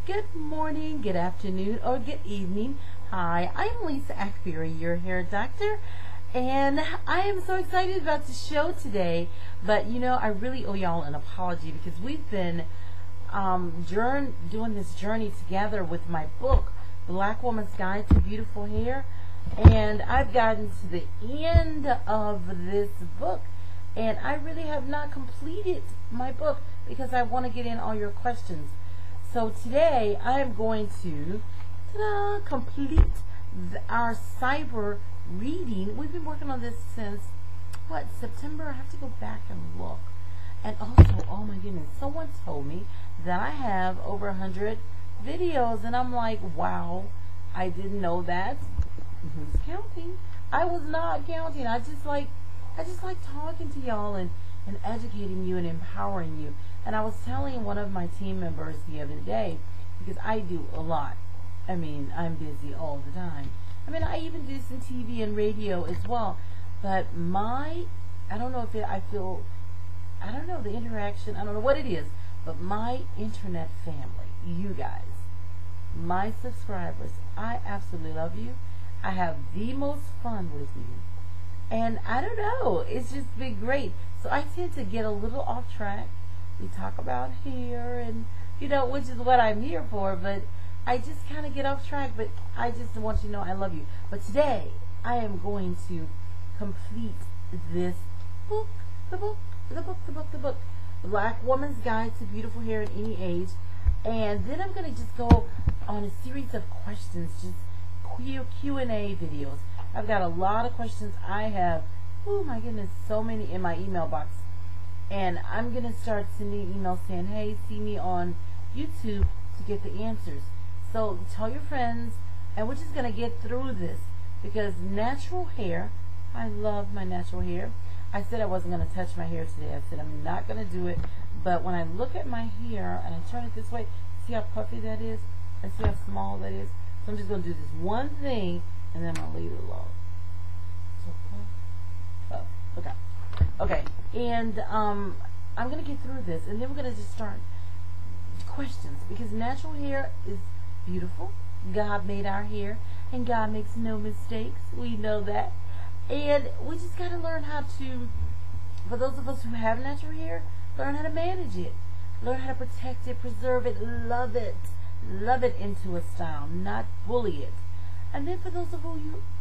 Good morning, good afternoon, or good evening. Hi, I'm Lisa Ackberry, your hair doctor, and I am so excited about the show today. But you know, I really owe y'all an apology because we've been doing this journey together with my book, Black Woman's Guide to Beautiful Hair, and I've gotten to the end of this book, and I really have not completed my book because I want to get in all your questions. So today I am going to complete our cyber reading. We've been working on this since September. I have to go back and look. And also, oh my goodness, someone told me that I have over 100 videos, and I'm like, wow, I didn't know that. Who's counting? I was not counting. I just like talking to y'all and educating you and empowering you. And I was telling one of my team members the other day, because I do a lot. I mean, I'm busy all the time. I mean, I even do some TV and radio as well. But I don't know, the interaction, I don't know what it is, but my internet family, you guys, my subscribers, I absolutely love you. I have the most fun with you. And I don't know, it's just been great. So I tend to get a little off track. We talk about hair and, which is what I'm here for, but I just kind of get off track. But I just want you to know I love you. But today, I am going to complete this book, the book, Black Woman's Guide to Beautiful Hair at Any Age. And then I'm going to just go on a series of questions, just Q&A videos. I've got a lot of questions. I have, oh my goodness, so many in my email box. And I'm going to start sending emails saying, hey, see me on YouTube to get the answers. So tell your friends, and we're just going to get through this. Because natural hair, I love my natural hair. I said I wasn't going to touch my hair today. I said I'm not going to do it. But when I look at my hair and I turn it this way, see how puffy that is? And see how small that is? So I'm just going to do this one thing, and then I'm going to leave it alone. So puff. Okay. Okay, and I'm going to get through this, and then we're going to just start questions, because natural hair is beautiful. God made our hair, and God makes no mistakes. We know that. And we just got to learn how to, for those of us who have natural hair, learn how to manage it. Learn how to protect it, preserve it, love it. Love it into a style, not bully it. And then for those of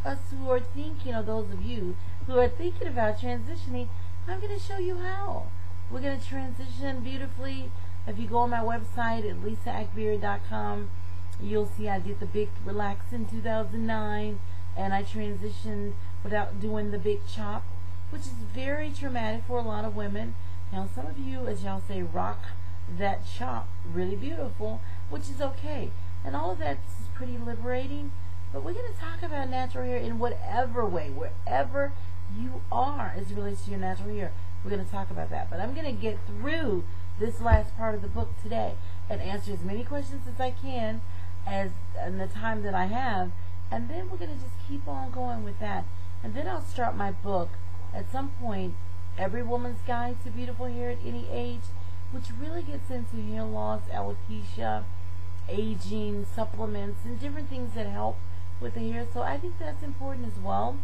us who are thinking, those of you who are thinking about transitioning, I'm going to show you how. We're going to transition beautifully. If you go on my website at lisaackberry.com, you'll see I did the big relax in 2009, and I transitioned without doing the big chop, which is very traumatic for a lot of women. Now, some of you, as y'all say, rock that chop really beautiful, which is okay. And all of that is pretty liberating. But we're going to talk about natural hair in whatever way, wherever you are as it relates to your natural hair. We're going to talk about that. But I'm going to get through this last part of the book today and answer as many questions as I can as in the time that I have. And then we're going to just keep on going with that. And then I'll start my book at some point, Every Woman's Guide to Beautiful Hair at Any Age, which really gets into hair loss, alopecia, aging, supplements, and different things that help with the hair. So I think that's important as well.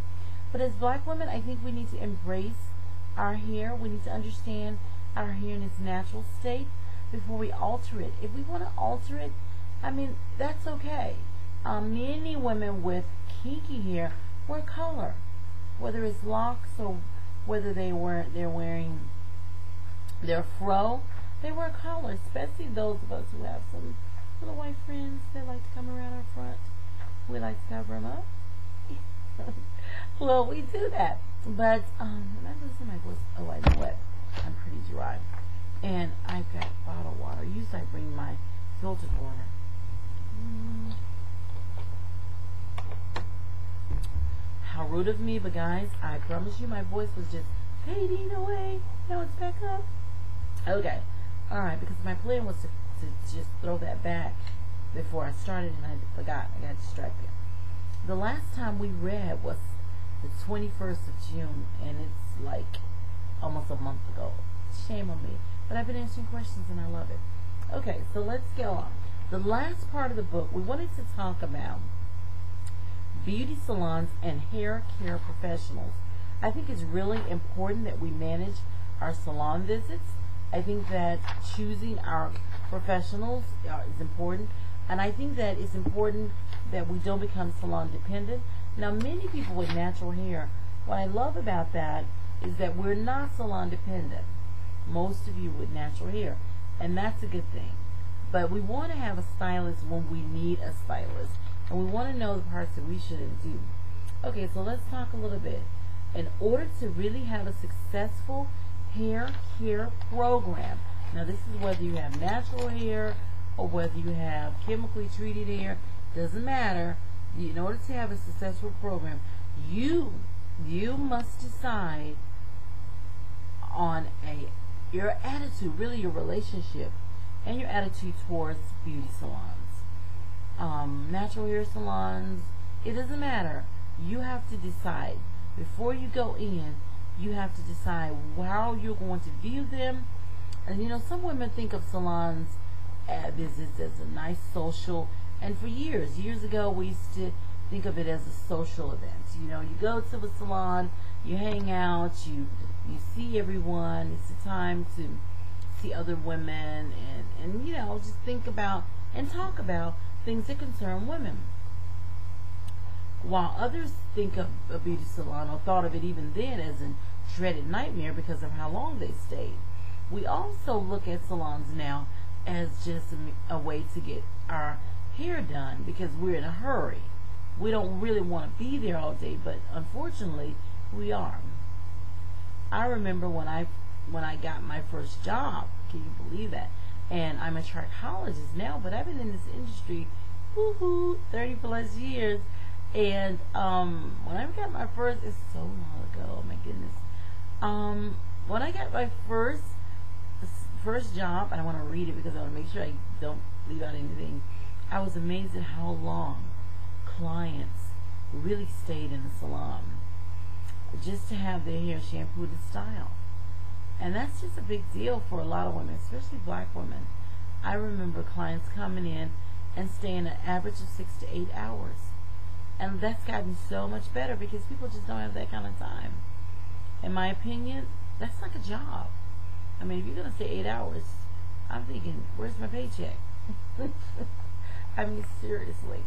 But as Black women, I think we need to embrace our hair. We need to understand our hair in its natural state before we alter it. If we want to alter it, I mean, that's okay. Many women with kinky hair wear color, whether it's locks or whether they're wearing their fro. They wear color, especially those of us who have some little white friends that like to come around our front. We like to cover them up. Well, we do that. But, I'm listening to my voice. Oh, I know what? I'm pretty dry. And I've got bottled water. Usually I bring my filtered water. How rude of me, but guys, I promise you my voice was just fading away. Now it's back up. Okay. Alright, because my plan was to just throw that back before I started, and I forgot. I got distracted. The last time we read was the 21st of June, and it's like almost a month ago. Shame on me. But I've been answering questions, and I love it. Okay, so let's go on. The last part of the book, we wanted to talk about beauty salons and hair care professionals. I think it's really important that we manage our salon visits. I think that choosing our professionals is important, and I think that it's important that we don't become salon dependent. Now, many people with natural hair, what I love about that is that we're not salon dependent. Most of you with natural hair, and that's a good thing. But we want to have a stylist when we need a stylist, and we want to know the parts that we shouldn't do. Okay, so let's talk a little bit. In order to really have a successful hair care program, now this is whether you have natural hair or whether you have chemically treated hair, doesn't matter. In order to have a successful program, you must decide on your attitude, really your relationship, and your attitude towards beauty salons, natural hair salons. It doesn't matter. You have to decide before you go in. You have to decide how you're going to view them. And you know, some women think of salons visits as a nice social. And for years ago, we used to think of it as a social event. You know, you go to a salon, you hang out, you see everyone. It's a time to see other women and you know, just think about and talk about things that concern women. While others think of a beauty salon, or thought of it even then, as a dreaded nightmare because of how long they stayed, we also look at salons now as just a way to get our hair done because we're in a hurry. We don't really want to be there all day, but unfortunately, we are. I remember when I got my first job. Can you believe that? And I'm a trichologist now, but I've been in this industry 30 plus years. And when I got my first, it's so long ago, oh my goodness. When I got my first job, and I want to read it because I want to make sure I don't leave out anything, I was amazed at how long clients really stayed in the salon just to have their hair shampooed and styled. And that's just a big deal for a lot of women, especially black women. I remember clients coming in and staying an average of 6 to 8 hours. And that's gotten so much better because people just don't have that kind of time. In my opinion, that's like a job. I mean, if you're going to stay 8 hours, I'm thinking, where's my paycheck? I mean, seriously.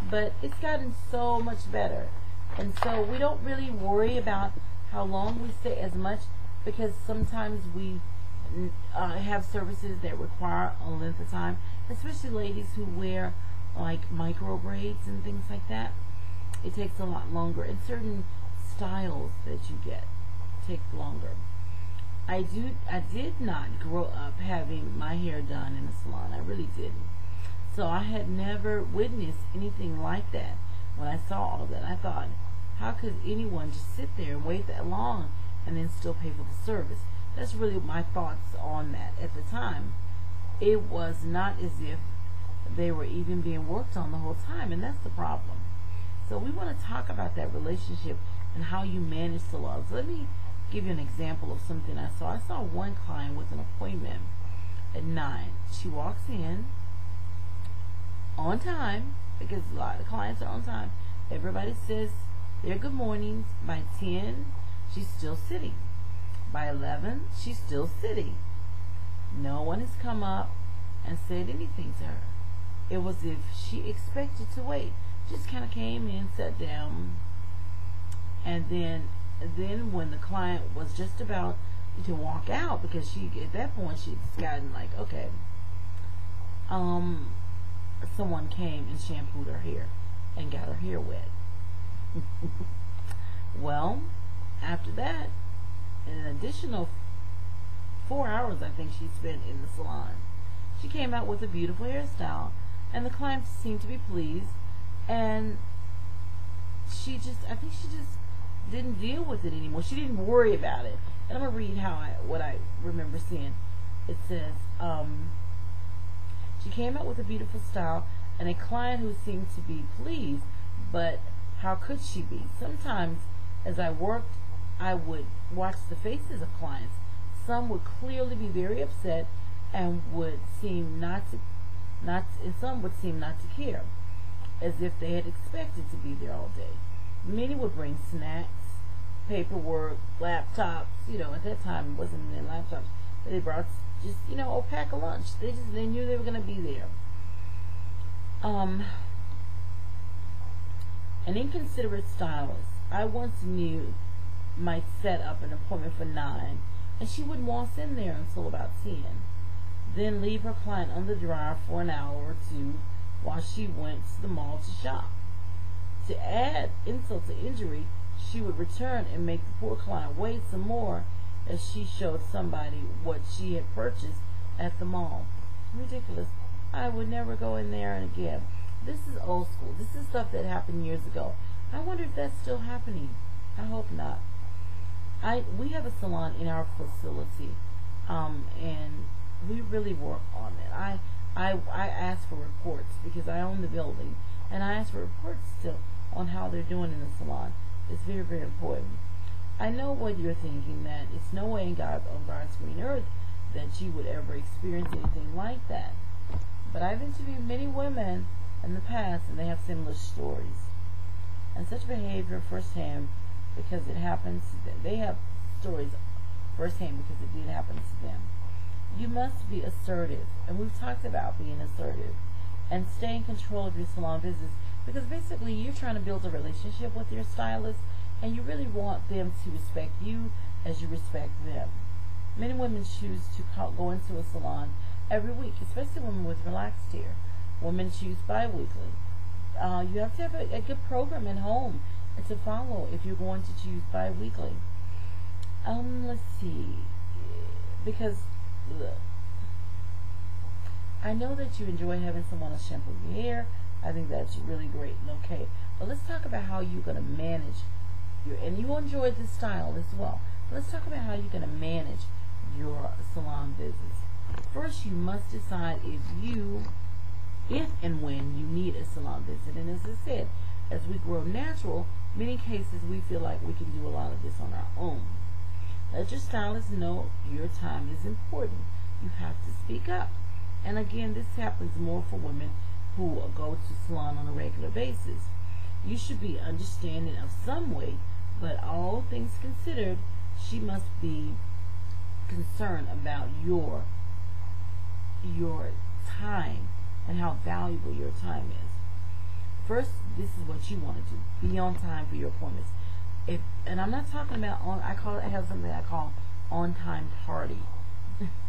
But it's gotten so much better. And so we don't really worry about how long we stay as much because sometimes we have services that require a length of time, especially ladies who wear like micro braids and things like that. It takes a lot longer, and certain styles that you get take longer. I did not grow up having my hair done in a salon. I really didn't. So I had never witnessed anything like that. When I saw all of that, I thought, how could anyone just sit there and wait that long and then still pay for the service? That's really my thoughts on that at the time. It was not as if they were even being worked on the whole time, and that's the problem. So we want to talk about that relationship and how you manage salons. Let me give you an example of something I saw. I saw one client with an appointment at 9. She walks in on time because a lot of clients are on time. Everybody says their good mornings. By 10, she's still sitting. By 11, she's still sitting. No one has come up and said anything to her. It was as if she expected to wait. Just kind of came in, sat down, and then when the client was just about to walk out, because she at that point she'd gotten like, okay, someone came and shampooed her hair and got her hair wet. Well, after that, an additional 4 hours I think she spent in the salon. She came out with a beautiful hairstyle, and the client seemed to be pleased. And I think she just didn't deal with it anymore. She didn't worry about it. And I'm going to read what I remember seeing. It says, she came out with a beautiful style and a client who seemed to be pleased, but how could she be? Sometimes as I worked, I would watch the faces of clients. Some would clearly be very upset and would seem not to and some would seem not to care, as if they had expected to be there all day. Many would bring snacks, paperwork, laptops. At that time it wasn't in laptops, but they brought just a pack of lunch. They knew they were going to be there. An inconsiderate stylist I once knew might set up an appointment for 9, and she would waltz in there until about 10, then leave her client on the dryer for an hour or two while she went to the mall to shop. To add insult to injury, she would return and make the poor client wait some more as she showed somebody what she had purchased at the mall. Ridiculous. I would never go in there again. This is old school. This is stuff that happened years ago. I wonder if that's still happening. I hope not. We have a salon in our facility, and we really work on it. I ask for reports because I own the building, and I ask for reports still on how they're doing in the salon. It's very, very important. I know what you're thinking, that it's no way on God's green earth that you would ever experience anything like that. But I've interviewed many women in the past, and they have similar stories. And such behavior firsthand because it happens to them. They have stories firsthand because it did happen to them. You must be assertive, and we've talked about being assertive, and stay in control of your salon visits, because basically you're trying to build a relationship with your stylist, and you really want them to respect you as you respect them. Many women choose to go into a salon every week, especially women with relaxed hair. Women choose bi-weekly. You have to have a good program at home to follow if you're going to choose bi-weekly. Let's see. Because look, I know that you enjoy having someone to shampoo your hair. I think that's really great and okay. But let's talk about how you're going to manage and you enjoy this style as well. Let's talk about how you're going to manage your salon visits. First, you must decide if and when you need a salon visit. And as I said, as we grow natural, many cases we feel like we can do a lot of this on our own. Let your stylist know your time is important. You have to speak up. And again, this happens more for women who go to salon on a regular basis. You should be understanding of some way, but all things considered, she must be concerned about your time and how valuable your time is. First, this is what you want to do. Be on time for your appointments. And I'm not talking about I have something I call on-time tardy.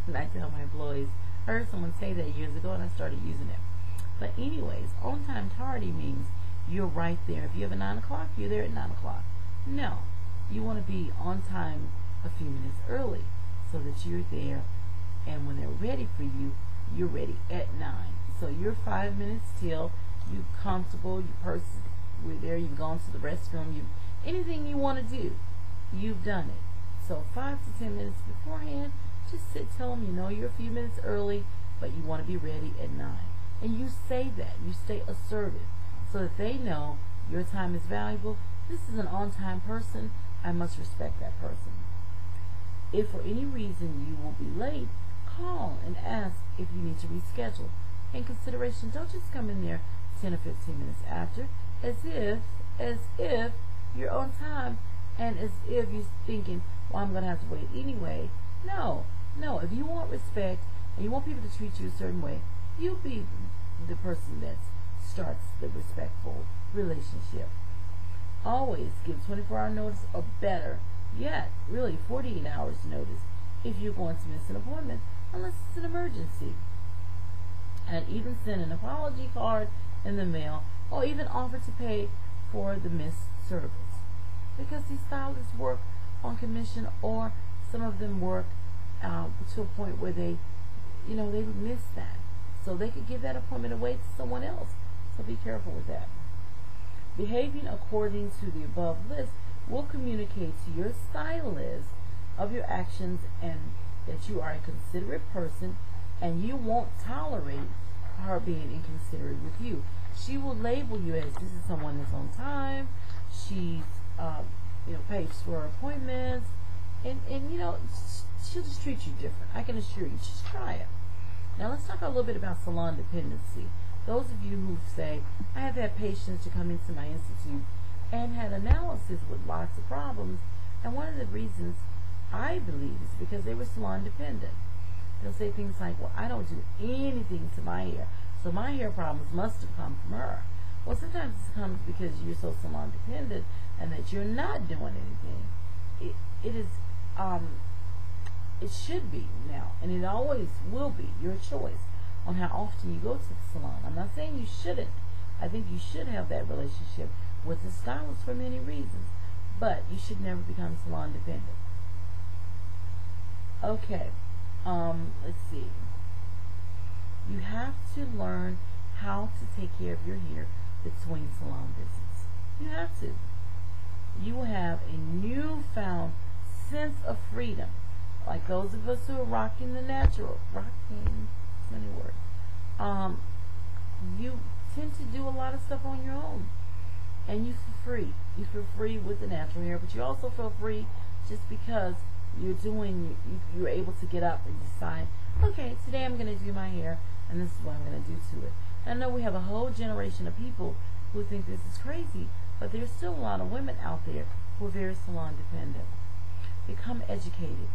And I tell my employees, I heard someone say that years ago and I started using it. But anyways, on-time tardy means you're right there. If you have a 9 o'clock, you're there at 9 o'clock. No, you want to be on time a few minutes early so that you're there, and when they're ready for you, you're ready at 9. So you're 5 minutes till, you're comfortable, your purse is there, you've gone to the restroom, anything you want to do, you've done it. So 5 to 10 minutes beforehand, just tell them you're a few minutes early, but you want to be ready at 9. And you say that, you stay assertive, so that they know your time is valuable. This is an on-time person, I must respect that person. If for any reason you will be late, call and ask if you need to reschedule. In consideration, don't just come in there 10 or 15 minutes after, as if you're on time, and as if you're thinking, well, I'm going to have to wait anyway. No, if you want respect and you want people to treat you a certain way, you be the person that starts the respectful relationship. Always give 24-hour notice or better yet, really 48 hours notice if you're going to miss an appointment, unless it's an emergency. And even send an apology card in the mail, or even offer to pay for the missed service. Because these stylists work on commission, or some of them work to a point where they miss that. So they could give that appointment away to someone else. So be careful with that. Behaving according to the above list will communicate to your stylist of your actions and that you are a considerate person, and you won't tolerate her being inconsiderate with you. She will label you as this is someone that's on time. She's pays for her appointments, and she'll just treat you different. I can assure you. Just try it. Now let's talk a little bit about salon dependency. Those of you who say, I have had patients to come into my institute and had analysis with lots of problems, and one of the reasons I believe is because they were salon dependent. They'll say things like, well, I don't do anything to my hair, so my hair problems must have come from her. Well, sometimes it comes because you're so salon dependent and that you're not doing anything. It should be now, and it always will be your choice on how often you go to the salon. I'm not saying you shouldn't. I think you should have that relationship with the stylist for many reasons, but you should never become salon dependent. Okay, let's see. You have to learn how to take care of your hair between salon visits. You have to. You will have a newfound sense of freedom. Like those of us who are rocking the natural, many words. You tend to do a lot of stuff on your own, and you feel free. You feel free with the natural hair, but you also feel free just because you're able to get up and decide, okay, today I'm going to do my hair, and this is what I'm going to do to it. And I know we have a whole generation of people who think this is crazy, but there's still a lot of women out there who are very salon dependent. Become educated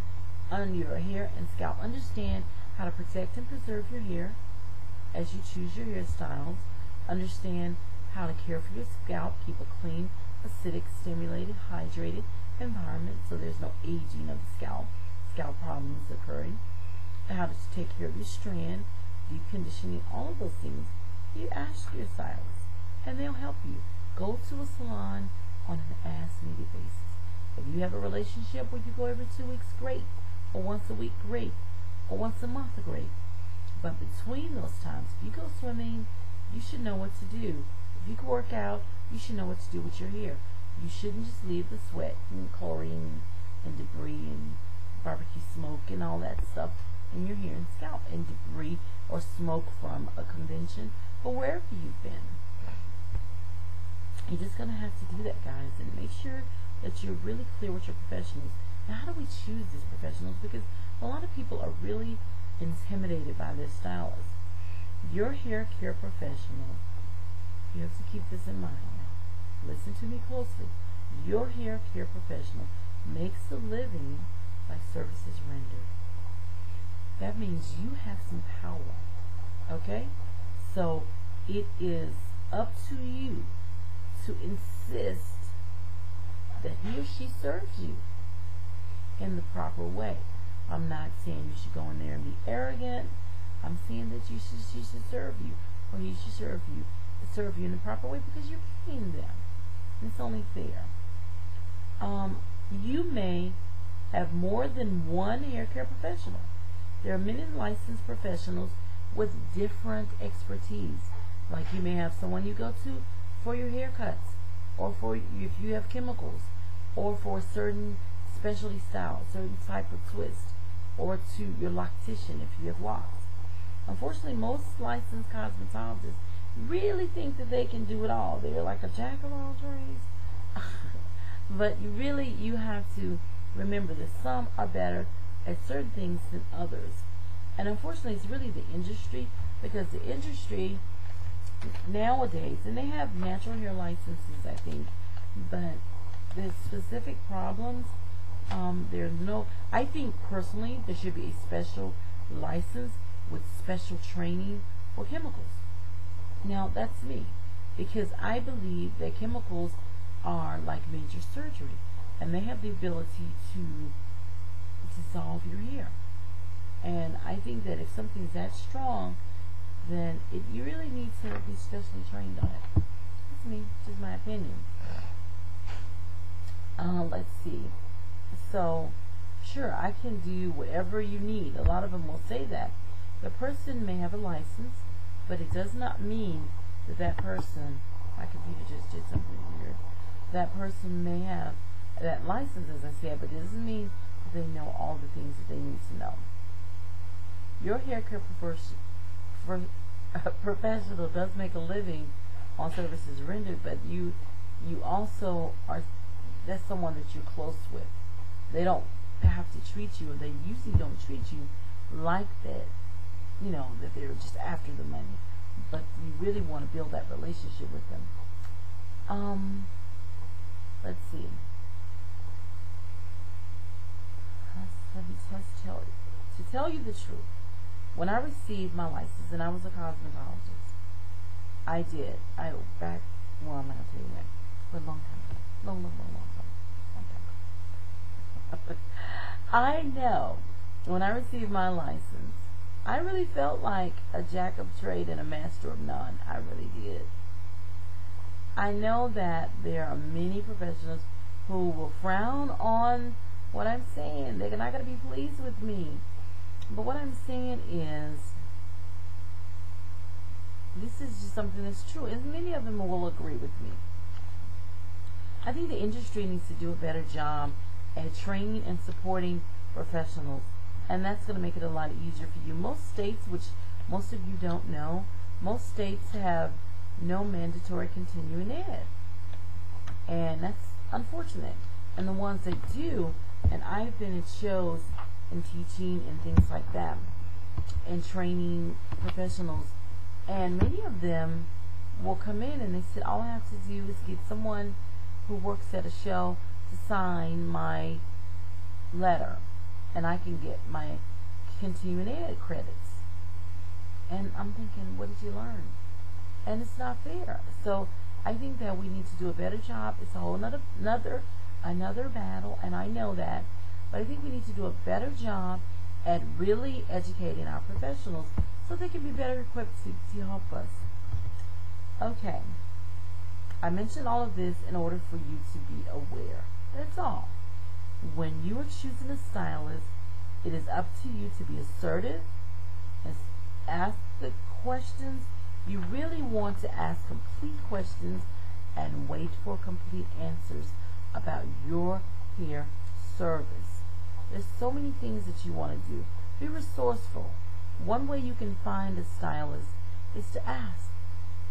on your hair and scalp. Understand how to protect and preserve your hair as you choose your hairstyles. Understand how to care for your scalp. Keep a clean, acidic, stimulated, hydrated environment so there's no aging of the scalp problems occurring. And how to take care of your strand, deep conditioning, all of those things. You ask your stylist, and they'll help you. Go to a salon on an as-needed basis. If you have a relationship where you go every 2 weeks, great. Or once a week, great. Or once a month, great. But between those times, if you go swimming, you should know what to do. If you can work out, you should know what to do with your hair. You shouldn't just leave the sweat and chlorine and debris and barbecue smoke and all that stuff in your hair and scalp, and debris or smoke from a convention or wherever you've been. You're just going to have to do that, guys, and make sure that you're really clear with your professionals. Now, how do we choose these professionals? Because a lot of people are really intimidated by their stylists. Your hair care professional, you have to keep this in mind now. Listen to me closely. Your hair care professional makes a living by services rendered. That means you have some power. Okay? So it is up to you to insist that he or she serves you in the proper way. I'm not saying you should go in there and be arrogant. I'm saying that she should serve you, or he should serve you in the proper way because you're paying them. It's only fair. You may have more than one hair care professional. There are many licensed professionals with different expertise. Like you may have someone you go to for your haircuts, or for if you have chemicals, or for a certain specialty style, certain type of twist, or to your loctician if you have locks. Unfortunately, most licensed cosmetologists really think that they can do it all. They're like a jack of all trades. But you have to remember that some are better at certain things than others. And unfortunately, it's really the industry, because the industry nowadays, and they have natural hair licenses, I think, but the specific problems, I think personally there should be a special license with special training for chemicals. Now, that's me, because I believe that chemicals are like major surgery, and they have the ability to dissolve your hair. And I think that if something's that strong, then you really need to be specially trained on it. That's me, just my opinion. Let's see. So, sure, I can do whatever you need. A lot of them will say that. The person may have a license, but it does not mean that that person, my computer just did something weird, that person may have that license, as I said, but it doesn't mean that they know all the things that they need to know. Your hair care professional does make a living on services rendered, but you also are, that's someone that you're close with. They don't have to treat you, or they usually don't treat you like that. that they're just after the money, but you really want to build that relationship with them. Let's see. To tell you the truth, when I received my license and I was a cosmetologist, I'm not gonna tell you when, but a long time ago. Long time ago. I know when I received my license, I really felt like a jack of trade and a master of none. I really did. I know that there are many professionals who will frown on what I'm saying. They're not going to be pleased with me. But what I'm saying is, this is just something that's true, and many of them will agree with me. I think the industry needs to do a better job at training and supporting professionals, and that's going to make it a lot easier for you. Most states, which most of you don't know, most states have no mandatory continuing ed, and that's unfortunate. And the ones that do, and I've been at shows and teaching and things like that, and training professionals, and many of them will come in and they said, all I have to do is get someone who works at a show to sign my letter, and I can get my continuing ed credits. And I'm thinking, what did you learn? And it's not fair. So I think that we need to do a better job. It's a whole another battle, and I know that, but I think we need to do a better job at really educating our professionals so they can be better equipped to help us. Okay, I mentioned all of this in order for you to be aware. That's all. When you are choosing a stylist, it is up to you to be assertive and ask the questions. You really want to ask complete questions and wait for complete answers about your hair service. There's so many things that you want to do. Be resourceful. One way you can find a stylist is to ask.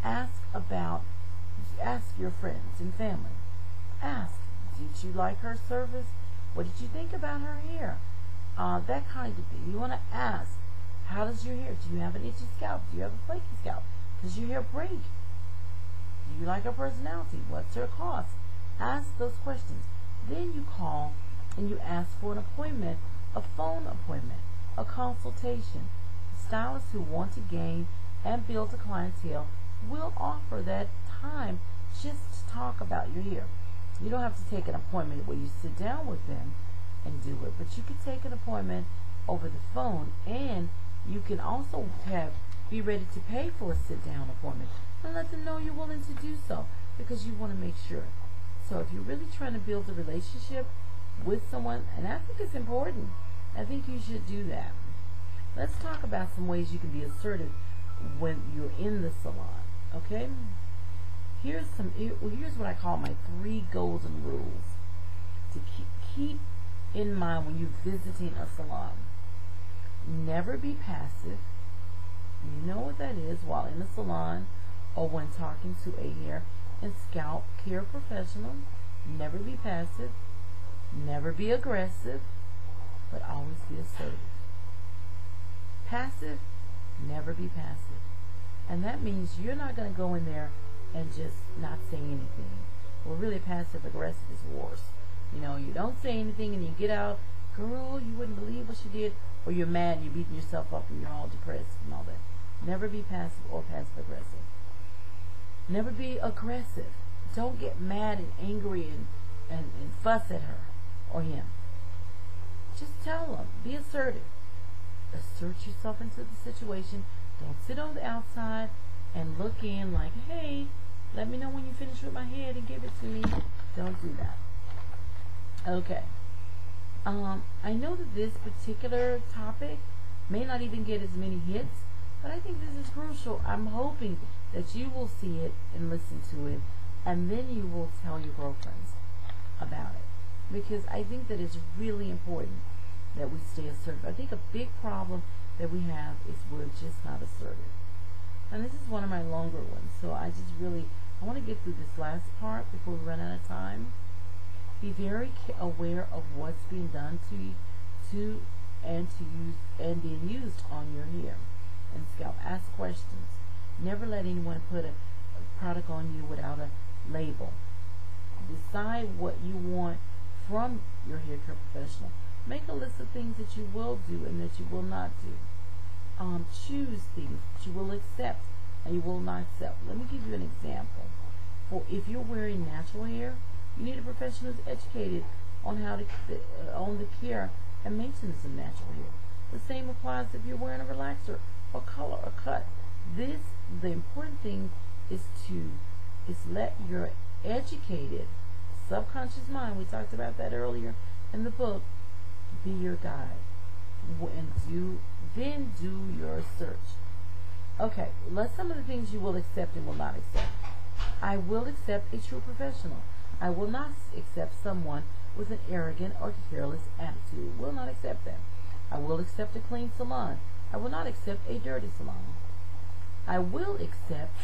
Ask your friends and family. Ask, did you like her service? What did you think about her hair? That kind of thing. You want to ask, how does your hair? Do you have an itchy scalp? Do you have a flaky scalp? Does your hair break? Do you like her personality? What's her cost? Ask those questions. Then you call and you ask for an appointment, a phone appointment, a consultation. Stylists who want to gain and build a clientele will offer that time just to talk about your hair. You don't have to take an appointment where you sit down with them and do it, but you could take an appointment over the phone, and you can also be ready to pay for a sit-down appointment and let them know you're willing to do so because you want to make sure. So if you're really trying to build a relationship with someone, and I think it's important, I think you should do that. Let's talk about some ways you can be assertive when you're in the salon, okay? Here's what I call my 3 golden rules to keep in mind when you're visiting a salon. Never be passive. You know what that is while in a salon or when talking to a hair and scalp care professional. Never be passive. Never be aggressive, but always be assertive. Passive, never be passive. And that means you're not going to go in there and just not say anything. Well, really passive aggressive is worse. You don't say anything and you get out, girl, you wouldn't believe what she did, or you're mad and you're beating yourself up and you're all depressed and all that. Never be passive or passive aggressive. Never be aggressive. Don't get mad and angry and fuss at her or him. Just tell them. Be assertive. Assert yourself into the situation. Don't sit on the outside and look in like, hey, let me know when you finish with my head and give it to me. Don't do that. Okay. I know that this particular topic may not even get as many hits, but I think this is crucial. I'm hoping that you will see it and listen to it, and then you will tell your girlfriends about it. Because I think that it's really important that we stay assertive. I think a big problem that we have is we're just not assertive. And this is one of my longer ones, so I want to get through this last part before we run out of time. Be very aware of what's being done to and being used on your hair. and scalp. Ask questions. Never let anyone put a product on you without a label. Decide what you want from your hair care professional. Make a list of things that you will do and that you will not do. Choose things that you will accept and you will not accept. Let me give you an example. For if you're wearing natural hair, you need a professional who's educated on how to on the care and maintenance of natural hair. The same applies if you're wearing a relaxer or color or cut. The important thing is let your educated subconscious mind, we talked about that earlier in the book, be your guide. And then do your search. Okay, let's some of the things you will accept and will not accept. I will accept a true professional. I will not accept someone with an arrogant or careless attitude. Will not accept them. I will accept a clean salon. I will not accept a dirty salon. I will accept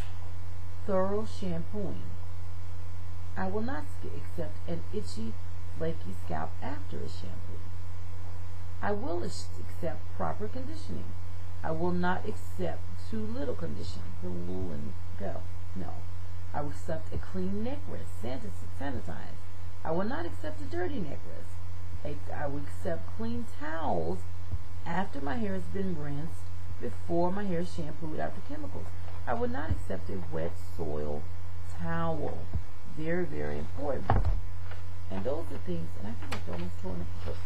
thorough shampooing. I will not accept an itchy, flaky scalp after a shampoo. I will accept proper conditioning. I will not accept too little conditioning. Glue and go. No. I will accept a clean neck rest, sanitized. I will not accept a dirty neck rest. I will accept clean towels after my hair has been rinsed, before my hair is shampooed after chemicals. I will not accept a wet soil towel. Very, very important. And those are things, and I think I've almost torn up the book.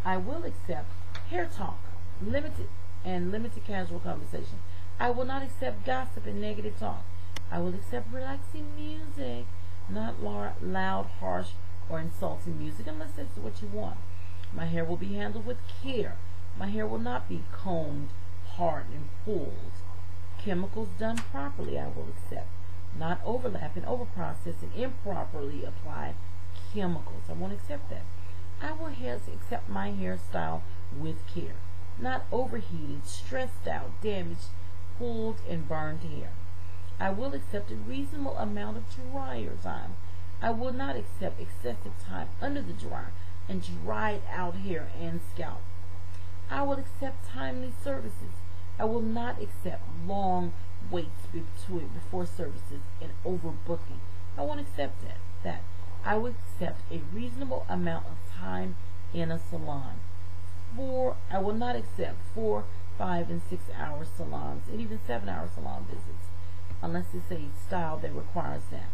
I will accept hair talk, limited casual conversation. I will not accept gossip and negative talk. I will accept relaxing music, not loud, harsh, or insulting music, unless that's what you want. My hair will be handled with care. My hair will not be combed, hard, and pulled. Chemicals done properly I will accept. Not overlap and overprocess and improperly applied chemicals. I won't accept that. I will accept my hairstyle with care. Not overheated, stressed out, damaged, pulled, and burned hair. I will accept a reasonable amount of dryer time. I will not accept excessive time under the dryer and dried out hair and scalp. I will accept timely services. I will not accept long waits before services and overbooking. I won't accept that. I will accept a reasonable amount of time in a salon. I will not accept 4, 5, and 6 hour salons and even 7-hour salon visits unless it's a style that requires that.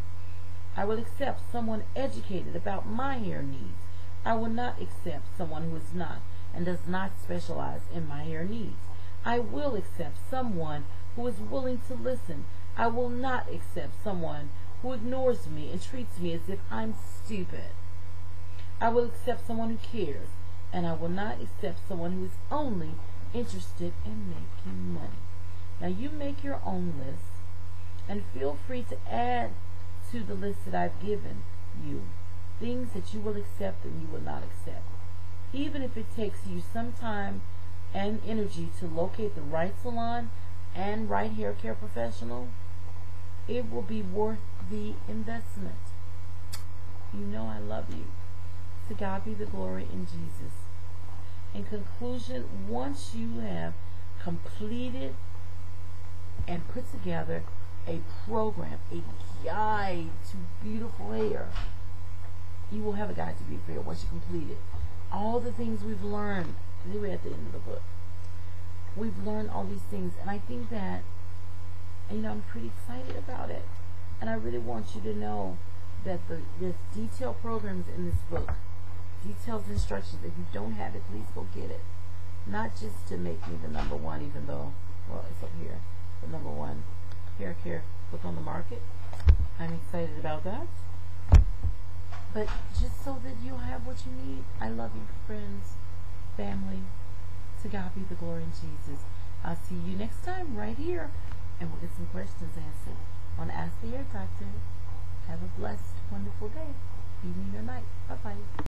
I will accept someone educated about my hair needs. I will not accept someone who is not and does not specialize in my hair needs. I will accept someone who is willing to listen. I will not accept someone who ignores me and treats me as if I'm stupid. I will accept someone who cares, and I will not accept someone who is only interested in making money. Now you make your own list, and feel free to add to the list that I've given you things that you will accept and you will not accept. Even if it takes you some time and energy to locate the right salon and right hair care professional, it will be worth the investment. You know I love you. To God be the glory in Jesus. In conclusion, once you have completed and put together a program, a guide to beautiful hair, you will have a guide to beautiful hair once you complete it. All the things we've learned, and we're at the end of the book. We've learned all these things, and I think that, I'm pretty excited about it. And I really want you to know that there's detailed programs in this book, detailed instructions. If you don't have it, please go get it. Not just to make me the #1, even though, well, it's up here, the #1 hair care book on the market. I'm excited about that. But just so that you'll have what you need. I love you, friends, family. To God be the glory in Jesus. I'll see you next time right here, and we'll get some questions answered on Ask the Hair Doctor. Have a blessed, wonderful day, evening or night. Bye-bye.